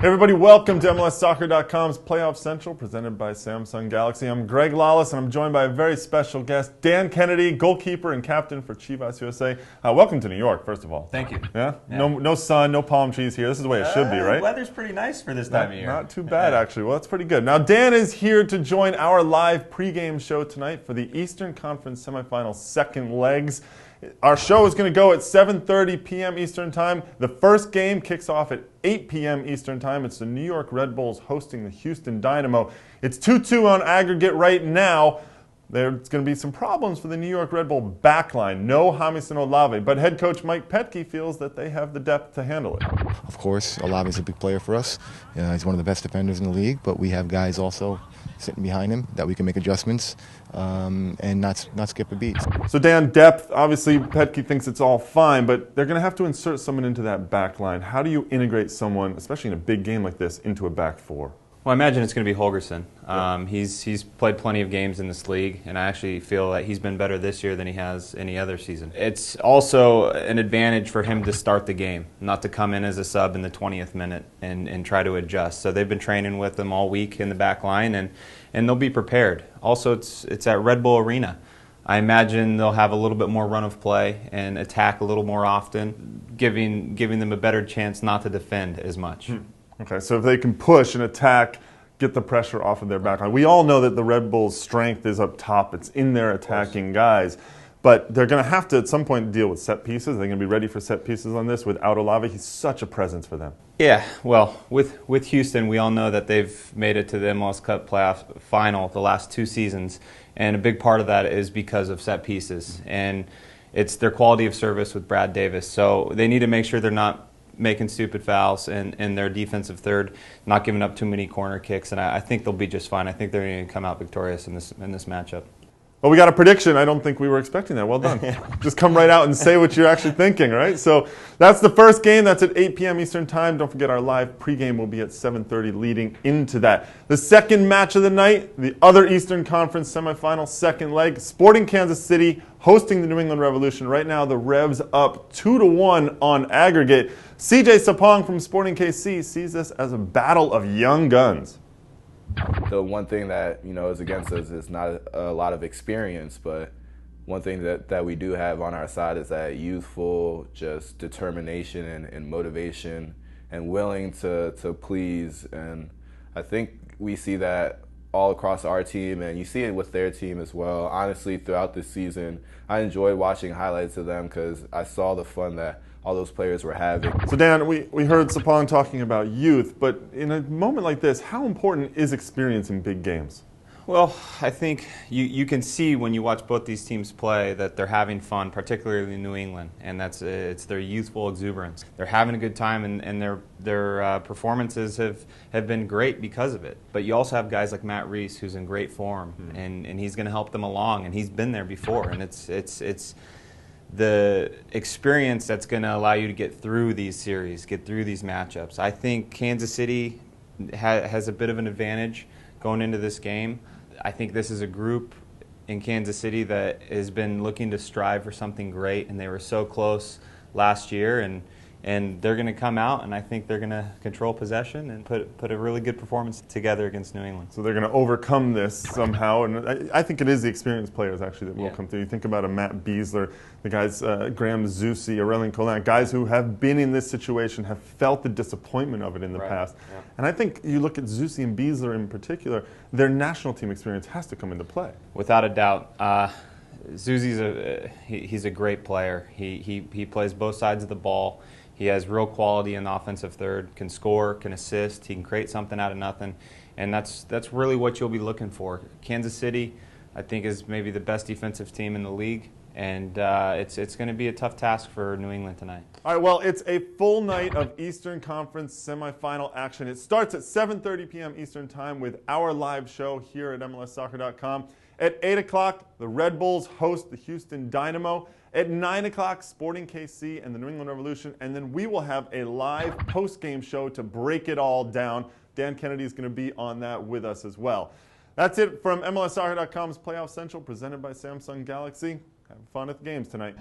Hey everybody, welcome to MLSsoccer.com's Playoff Central, presented by Samsung Galaxy. I'm Greg Lalas, and I'm joined by a very special guest, Dan Kennedy, goalkeeper and captain for Chivas USA. Welcome to New York, first of all. Thank you. Yeah? No sun, no palm trees here. This is the way it should be, right? The weather's pretty nice for this time of year. Not too bad, actually. Well, that's pretty good. Now, Dan is here to join our live pregame show tonight for the Eastern Conference semifinal second legs. Our show is going to go at 7:30 p.m. Eastern Time. The first game kicks off at 8 p.m. Eastern Time. It's the New York Red Bulls hosting the Houston Dynamo. It's 2-2 on aggregate right now. There's going to be some problems for the New York Red Bull backline. No Jamison Olave, but head coach Mike Petke feels that they have the depth to handle it. Of course, Olave is a big player for us. He's one of the best defenders in the league, but we have guys also sitting behind him that we can make adjustments and not skip a beat. So Dan, depth, obviously Petke thinks it's all fine, but they're going to have to insert someone into that back line. How do you integrate someone, especially in a big game like this, into a back four? Well, I imagine it's going to be Holgerson. He's played plenty of games in this league, and I actually feel that he's been better this year than he has any other season. It's also an advantage for him to start the game, not to come in as a sub in the 20th minute and try to adjust. So they've been training with him all week in the back line, and they'll be prepared. Also, it's at Red Bull Arena. I imagine they'll have a little bit more run of play and attack a little more often, giving them a better chance not to defend as much. Okay, so if they can push and attack, get the pressure off of their backline. We all know that the Red Bulls' strength is up top. It's in their attacking guys. But they're going to have to, at some point, deal with set pieces. They're going to be ready for set pieces on this. Without Olave, he's such a presence for them. Yeah, well, with Houston, we all know that they've made it to the MLS Cup playoff final the last 2 seasons. And a big part of that is because of set pieces. And it's their quality of service with Brad Davis. So they need to make sure they're not making stupid fouls and their defensive third, not giving up too many corner kicks, and I think they'll be just fine. I think they're going to come out victorious in this matchup. Well, we got a prediction. I don't think we were expecting that. Well done. Just come right out and say what you're actually thinking, right? So that's the first game. That's at 8 p.m. Eastern Time. Don't forget our live pregame will be at 7:30 leading into that. The second match of the night, the other Eastern Conference semifinal second leg, Sporting Kansas City hosting the New England Revolution. Right now, the Revs up 2-1 on aggregate. CJ Sapong from Sporting KC sees this as a battle of young guns. The one thing that is against us is not a lot of experience, but one thing that we do have on our side is that youthful just determination and motivation and willing to please. And I think we see that all across our team, and you see it with their team as well. Honestly, throughout this season, I enjoyed watching highlights of them because I saw the fun that all those players were having. So Dan, we heard Sapong talking about youth, but in a moment like this, how important is experience in big games? Well, I think you can see when you watch both these teams play that they're having fun, particularly in New England, and it's their youthful exuberance. They're having a good time, and their performances have been great because of it. But you also have guys like Matt Reese, who's in great form, and he's going to help them along, and he's been there before, and it's the experience that's going to allow you to get through these series, get through these matchups. I think Kansas City has a bit of an advantage going into this game. I think this is a group in Kansas City that has been looking to strive for something great, and they were so close last year, and they're going to come out, and I think they're going to control possession and put a really good performance together against New England. So they're going to overcome this somehow, and I think it is the experienced players actually that will come through. You think about a Matt Beasler, the guys Graham Zusi, Aurelien Collin, guys who have been in this situation, have felt the disappointment of it in the past. Yeah. And I think you look at Zusi and Beasler in particular, their national team experience has to come into play. Without a doubt. Zusi's he's a great player. He plays both sides of the ball. He has real quality in the offensive third, can score, can assist, he can create something out of nothing, and that's really what you'll be looking for. Kansas City, I think, is maybe the best defensive team in the league, and it's going to be a tough task for New England tonight. All right, well, it's a full night of Eastern Conference semifinal action. It starts at 7:30 p.m. Eastern Time with our live show here at MLSsoccer.com. At 8 o'clock, the Red Bulls host the Houston Dynamo. At 9 o'clock, Sporting KC and the New England Revolution. And then we will have a live post-game show to break it all down. Dan Kennedy is going to be on that with us as well. That's it from MLSsoccer.com's Playoff Central, presented by Samsung Galaxy. Have fun at the games tonight.